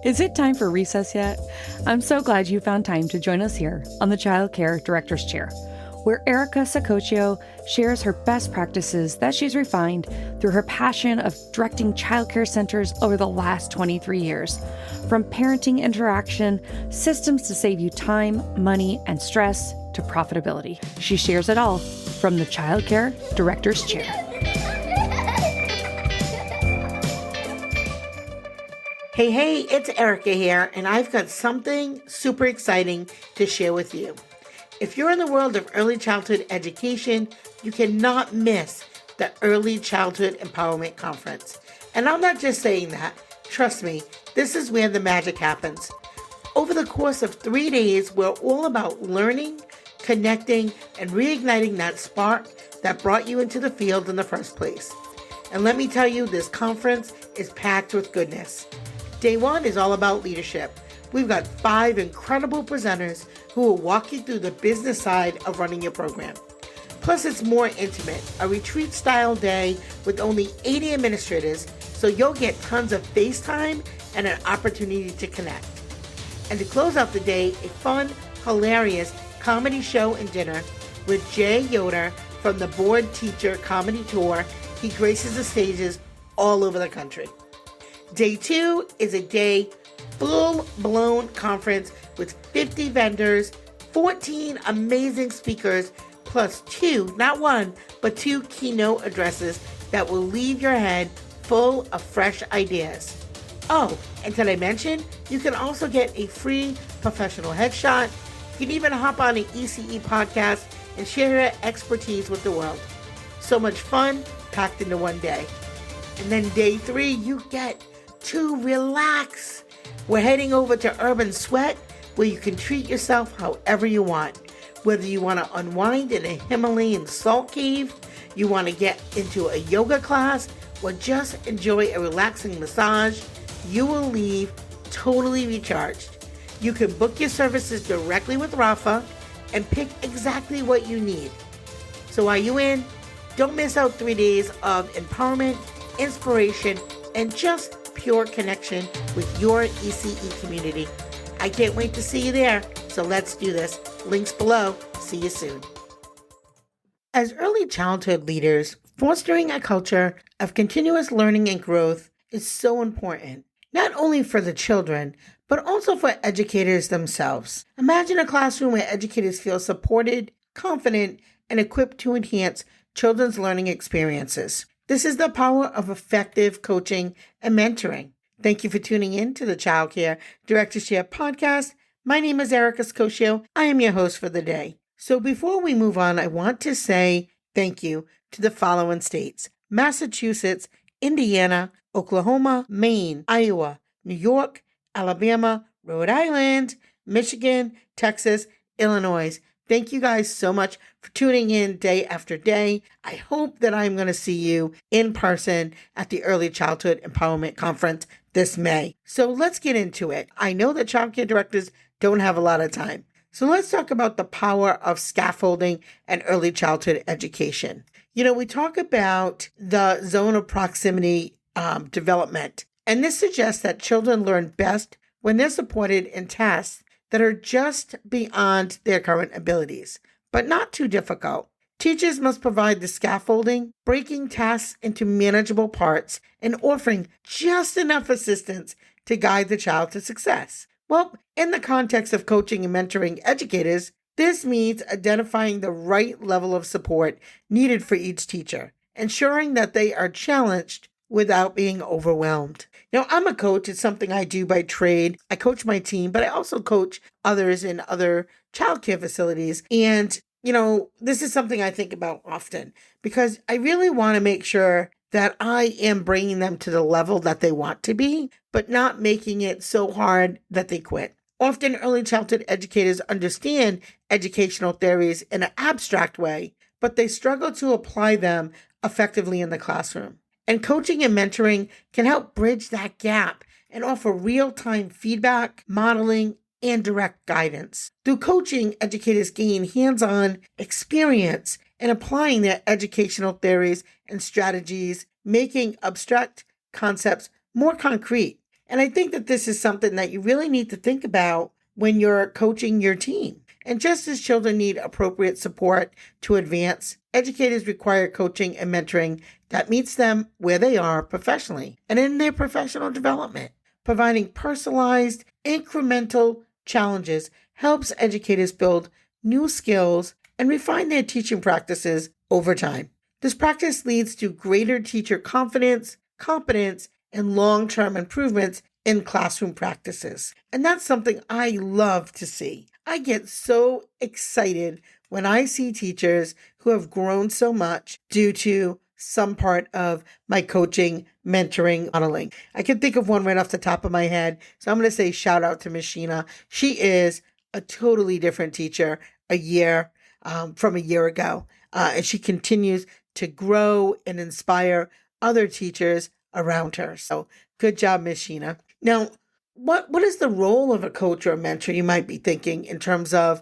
Is it time for recess yet? I'm so glad you found time to join us here on the Child Care Director's Chair, where Erica Sacoccio shares her best practices that she's refined through her passion of directing childcare centers over the last 23 years. From parenting interaction, systems to save you time, money, and stress, to profitability. She shares it all from the Child Care Director's Chair. Hey, it's Erica here, and I've got something super exciting to share with you. If you're in the world of early childhood education, you cannot miss the Early Childhood Empowerment Conference. And I'm not just saying that. Trust me, this is where the magic happens. Over the course of 3 days, we're all about learning, connecting, and reigniting that spark that brought you into the field in the first place. And let me tell you, this conference is packed with goodness. Day one is all about leadership. We've got 5 incredible presenters who will walk you through the business side of running your program. Plus, it's more intimate, a retreat-style day with only 80 administrators, so you'll get tons of face time and an opportunity to connect. And to close out the day, a fun, hilarious comedy show and dinner with Jay Yoder from the Board Teacher Comedy Tour. He graces the stages all over the country. Day 2 is a day full-blown conference with 50 vendors, 14 amazing speakers, plus 2, not 1, but 2 keynote addresses that will leave your head full of fresh ideas. Oh, and did I mention, you can also get a free professional headshot. You can even hop on an ECE podcast and share your expertise with the world. So much fun packed into one day. And then day 3, you get to relax. We're heading over to Urban Sweat, where you can treat yourself however you want. Whether you want to unwind in a Himalayan salt cave, you want to get into a yoga class, or just enjoy a relaxing massage, you will leave totally recharged. You can book your services directly with Rafa and pick exactly what you need. So are you in? Don't miss out 3 days of empowerment, inspiration, and just pure connection with your ECE community. I can't wait to see you there, so let's do this. Links below. See you soon. As early childhood leaders, fostering a culture of continuous learning and growth is so important, not only for the children, but also for educators themselves. Imagine a classroom where educators feel supported, confident, and equipped to enhance children's learning experiences. This is the power of effective coaching and mentoring. Thank you for tuning in to the Child Care Director's Chair podcast. My name is Erica Sacoccio. I am your host for the day. So before we move on, I want to say thank you to the following states: Massachusetts, Indiana, Oklahoma, Maine, Iowa, New York, Alabama, Rhode Island, Michigan, Texas, Illinois. Thank you guys so much for tuning in day after day. I hope that I'm going to see you in person at the Early Childhood Empowerment Conference this May. So let's get into it. I know that childcare directors don't have a lot of time. So let's talk about the power of scaffolding and early childhood education. We talk about the zone of proximity development, and this suggests that children learn best when they're supported in tasks that are just beyond their current abilities, but not too difficult. Teachers must provide the scaffolding, breaking tasks into manageable parts, and offering just enough assistance to guide the child to success. Well, in the context of coaching and mentoring educators, this means identifying the right level of support needed for each teacher, ensuring that they are challenged without being overwhelmed. I'm a coach. It's something I do by trade. I coach my team, but I also coach others in other childcare facilities. And, this is something I think about often because I really want to make sure that I am bringing them to the level that they want to be, but not making it so hard that they quit. Often early childhood educators understand educational theories in an abstract way, but they struggle to apply them effectively in the classroom. And coaching and mentoring can help bridge that gap and offer real-time feedback, modeling, and direct guidance. Through coaching, educators gain hands-on experience in applying their educational theories and strategies, making abstract concepts more concrete. And I think that this is something that you really need to think about when you're coaching your team. And just as children need appropriate support to advance, educators require coaching and mentoring that meets them where they are professionally and in their professional development. Providing personalized, incremental challenges helps educators build new skills and refine their teaching practices over time. This practice leads to greater teacher confidence, competence, and long-term improvements in classroom practices. And that's something I love to see. I get so excited when I see teachers who have grown so much due to some part of my coaching, mentoring, modeling. I can think of one right off the top of my head. So I'm going to say shout out to Miss Sheena. She is a totally different teacher from a year ago. And she continues to grow and inspire other teachers around her. So good job, Miss Sheena. Now, what is the role of a coach or a mentor, you might be thinking, in terms of,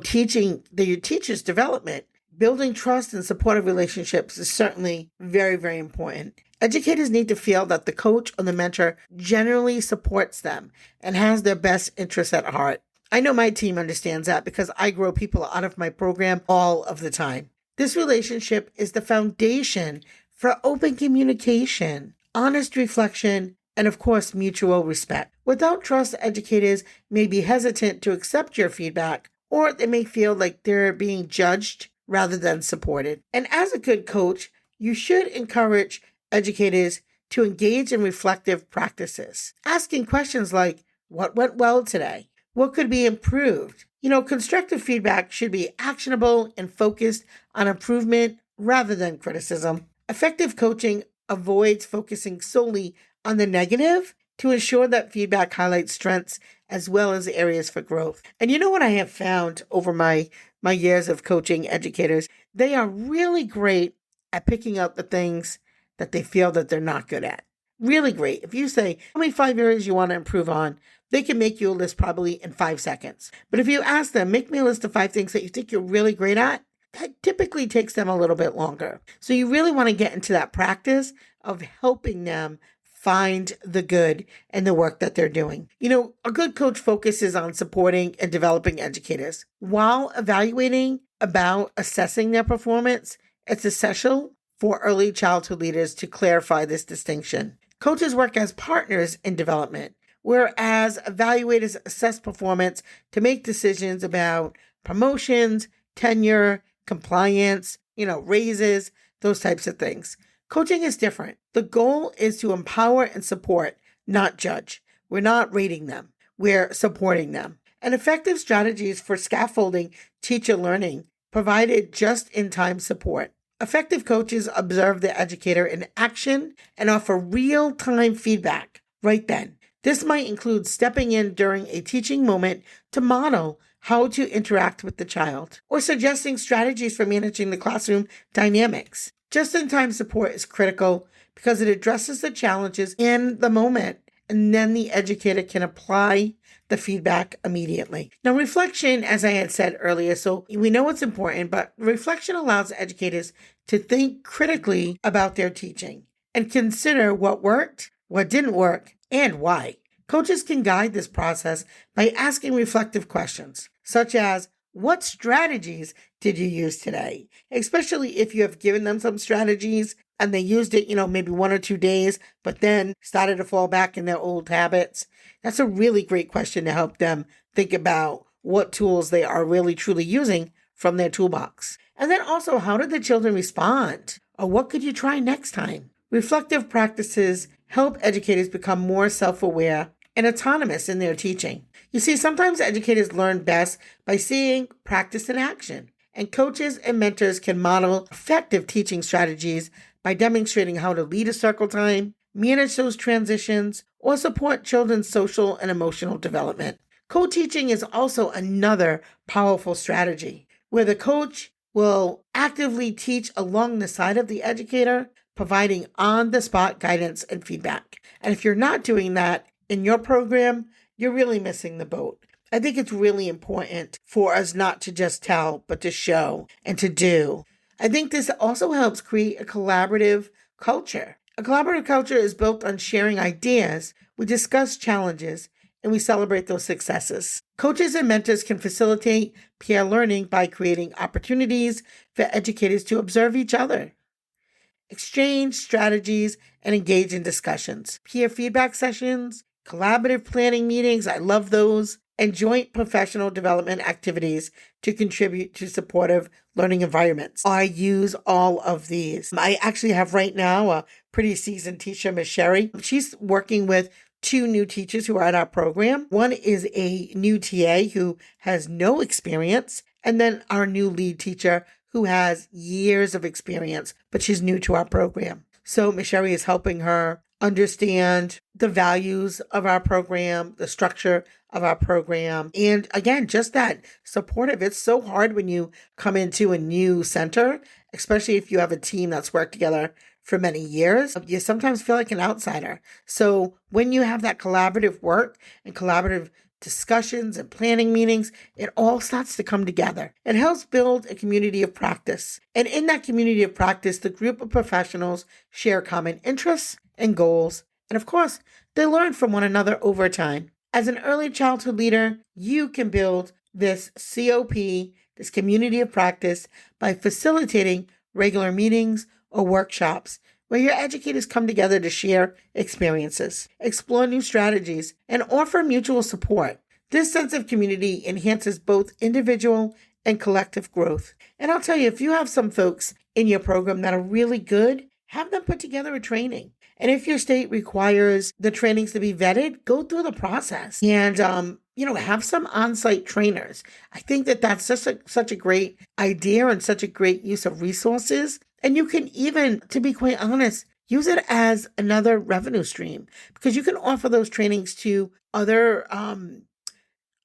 teaching your teacher's development? Building trust and supportive relationships is certainly very, very important. Educators need to feel that the coach or the mentor generally supports them and has their best interests at heart. I know my team understands that because I grow people out of my program all of the time. This relationship is the foundation for open communication, honest reflection, and of course, mutual respect. Without trust, educators may be hesitant to accept your feedback, or they may feel like they're being judged rather than supported. And as a good coach, you should encourage educators to engage in reflective practices, asking questions like, what went well today? What could be improved? Constructive feedback should be actionable and focused on improvement rather than criticism. Effective coaching avoids focusing solely on the negative to ensure that feedback highlights strengths as well as areas for growth. And you know what I have found over my years of coaching educators? They are really great at picking out the things that they feel that they're not good at. Really great. If you say, how many 5 areas you want to improve on, they can make you a list probably in 5 seconds. But if you ask them, make me a list of 5 things that you think you're really great at, that typically takes them a little bit longer. So you really want to get into that practice of helping them find the good in the work that they're doing. A good coach focuses on supporting and developing educators. While evaluating about assessing their performance, it's essential for early childhood leaders to clarify this distinction. Coaches work as partners in development, whereas evaluators assess performance to make decisions about promotions, tenure, compliance, raises, those types of things. Coaching is different. The goal is to empower and support, not judge. We're not rating them. We're supporting them. And effective strategies for scaffolding teacher learning provided just-in-time support. Effective coaches observe the educator in action and offer real-time feedback right then. This might include stepping in during a teaching moment to model how to interact with the child, or suggesting strategies for managing the classroom dynamics. Just-in-time support is critical because it addresses the challenges in the moment, and then the educator can apply the feedback immediately. Now, reflection, as I had said earlier, so we know it's important, but reflection allows educators to think critically about their teaching and consider what worked, what didn't work, and why. Coaches can guide this process by asking reflective questions, such as, what strategies did you use today? Especially if you have given them some strategies and they used it, maybe 1 or 2 days, but then started to fall back in their old habits. That's a really great question to help them think about what tools they are really truly using from their toolbox. And then also, how did the children respond? Or what could you try next time? Reflective practices help educators become more self-aware and autonomous in their teaching. You see, sometimes educators learn best by seeing practice in action, and coaches and mentors can model effective teaching strategies by demonstrating how to lead a circle time, manage those transitions, or support children's social and emotional development. Co-teaching is also another powerful strategy, where the coach will actively teach along the side of the educator, providing on-the-spot guidance and feedback. And if you're not doing that in your program, you're really missing the boat. I think it's really important for us not to just tell, but to show and to do. I think this also helps create a collaborative culture. A collaborative culture is built on sharing ideas, we discuss challenges, and we celebrate those successes. Coaches and mentors can facilitate peer learning by creating opportunities for educators to observe each other, exchange strategies, and engage in discussions. Peer feedback sessions, collaborative planning meetings, I love those, and joint professional development activities to contribute to supportive learning environments. I use all of these. I actually have right now a pretty seasoned teacher, Miss Sherry. She's working with 2 new teachers who are at our program. One is a new TA who has no experience, and then our new lead teacher who has years of experience, but she's new to our program. So Miss Sherry is helping her understand the values of our program, the structure of our program, and again, just that supportive. It's so hard when you come into a new center, especially if you have a team that's worked together for many years. You sometimes feel like an outsider. So when you have that collaborative work and collaborative discussions and planning meetings, it all starts to come together. It helps build a community of practice. And in that community of practice, the group of professionals share common interests and goals. And of course, they learn from one another over time. As an early childhood leader, you can build this COP, this community of practice, by facilitating regular meetings or workshops where your educators come together to share experiences, explore new strategies, and offer mutual support. This sense of community enhances both individual and collective growth. And I'll tell you, if you have some folks in your program that are really good, have them put together a training. And if your state requires the trainings to be vetted, go through the process and, have some on-site trainers. I think that that's such a great idea and such a great use of resources. And you can even, to be quite honest, use it as another revenue stream because you can offer those trainings to other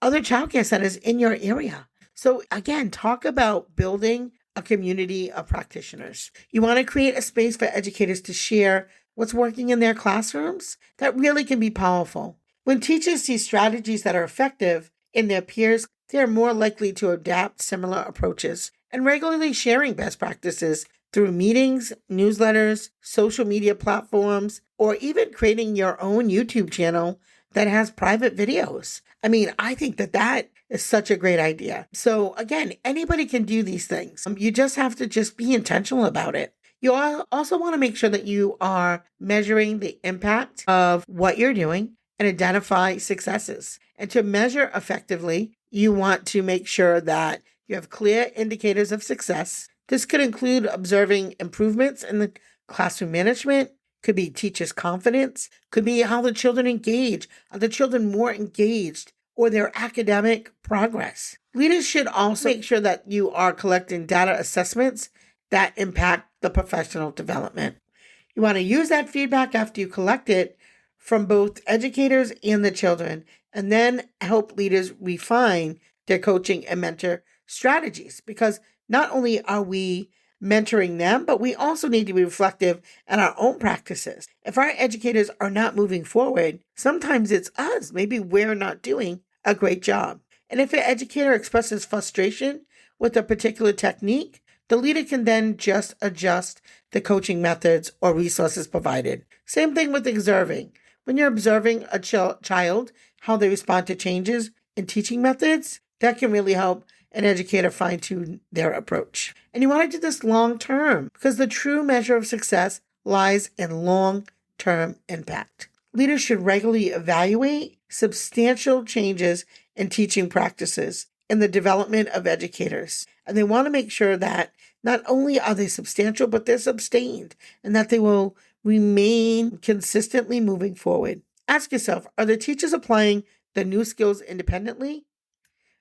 childcare centers in your area. So again, talk about building a community of practitioners. You want to create a space for educators to share what's working in their classrooms. That really can be powerful. When teachers see strategies that are effective in their peers, they're more likely to adapt similar approaches. And regularly sharing best practices through meetings, newsletters, social media platforms, or even creating your own YouTube channel that has private videos. I think that is such a great idea. So again, anybody can do these things. You just have to just be intentional about it. You also want to make sure that you are measuring the impact of what you're doing and identify successes. And to measure effectively, you want to make sure that you have clear indicators of success. This could include observing improvements in the classroom management, could be teachers' confidence, could be how the children engage. Are the children more engaged or their academic progress? Leaders should also make sure that you are collecting data assessments that impact the professional development. You want to use that feedback after you collect it from both educators and the children, and then help leaders refine their coaching and mentor strategies. Because not only are we mentoring them, but we also need to be reflective in our own practices. If our educators are not moving forward, sometimes it's us. Maybe we're not doing a great job. And if an educator expresses frustration with a particular technique, the leader can then just adjust the coaching methods or resources provided. Same thing with observing. When you're observing a child, how they respond to changes in teaching methods, that can really help an educator fine-tune their approach. And you want to do this long-term because the true measure of success lies in long-term impact. Leaders should regularly evaluate substantial changes in teaching practices in the development of educators. And they want to make sure that not only are they substantial, but they're sustained and that they will remain consistently moving forward. Ask yourself, are the teachers applying the new skills independently?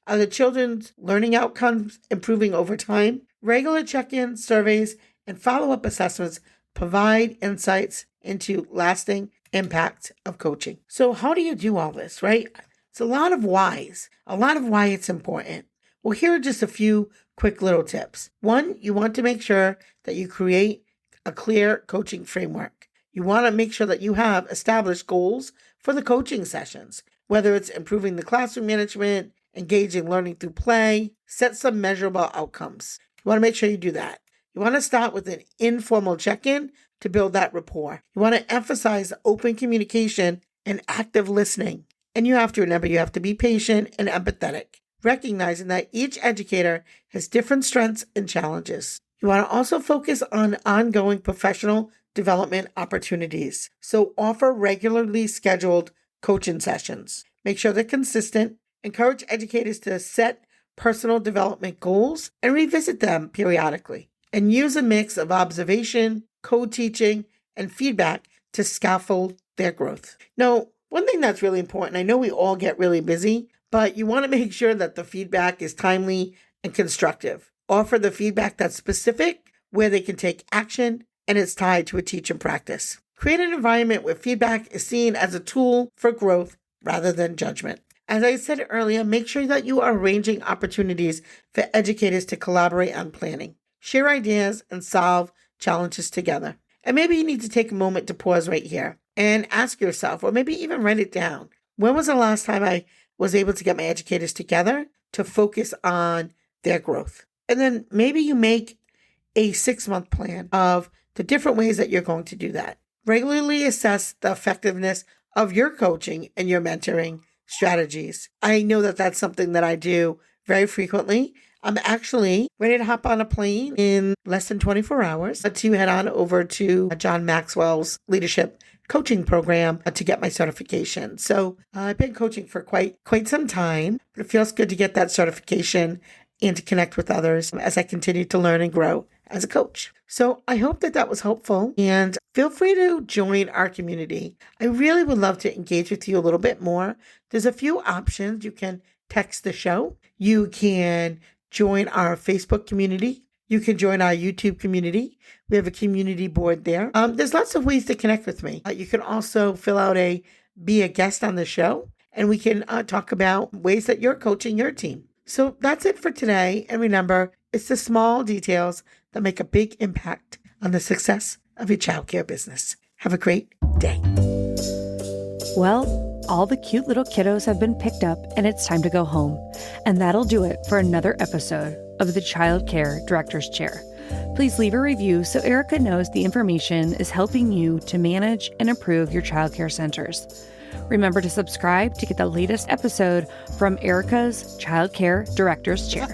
Are the children's learning outcomes improving over time? Regular check-ins, surveys, and follow-up assessments provide insights into lasting impact of coaching. So how do you do all this, right? It's a lot of why it's important. Well, here are just a few quick little tips. 1, you want to make sure that you create a clear coaching framework. You want to make sure that you have established goals for the coaching sessions, whether it's improving the classroom management, engaging learning through play, set some measurable outcomes. You want to make sure you do that. You want to start with an informal check-in to build that rapport. You want to emphasize open communication and active listening. And you have to remember, you have to be patient and empathetic, recognizing that each educator has different strengths and challenges. You want to also focus on ongoing professional development opportunities. So offer regularly scheduled coaching sessions. Make sure they're consistent. Encourage educators to set personal development goals and revisit them periodically. And use a mix of observation, co-teaching, and feedback to scaffold their growth. Now, one thing that's really important, I know we all get really busy, but you want to make sure that the feedback is timely and constructive. Offer the feedback that's specific, where they can take action, and it's tied to a teach and practice. Create an environment where feedback is seen as a tool for growth rather than judgment. As I said earlier, make sure that you are arranging opportunities for educators to collaborate on planning, share ideas, and solve challenges together. And maybe you need to take a moment to pause right here and ask yourself, or maybe even write it down, when was the last time I was able to get my educators together to focus on their growth? And then maybe you make a 6-month plan of the different ways that you're going to do that. Regularly assess the effectiveness of your coaching and your mentoring strategies. I know that that's something that I do very frequently. I'm actually ready to hop on a plane in less than 24 hours to head on over to John Maxwell's leadership coaching program to get my certification. So I've been coaching for quite some time, but it feels good to get that certification and to connect with others as I continue to learn and grow as a coach. So I hope that was helpful, and feel free to join our community. I really would love to engage with you a little bit more. There's a few options. You can text the show. You can join our Facebook community. You can join our YouTube community. We have a community board there. There's lots of ways to connect with me. You can also fill out be a guest on the show, and we can talk about ways that you're coaching your team. So that's it for today. And remember, it's the small details that make a big impact on the success of your childcare business. Have a great day. Well, all the cute little kiddos have been picked up and it's time to go home. And that'll do it for another episode of the Child Care Director's Chair. Please leave a review so Erica knows the information is helping you to manage and improve your childcare centers. Remember to subscribe to get the latest episode from Erica's Child Care Director's Chair.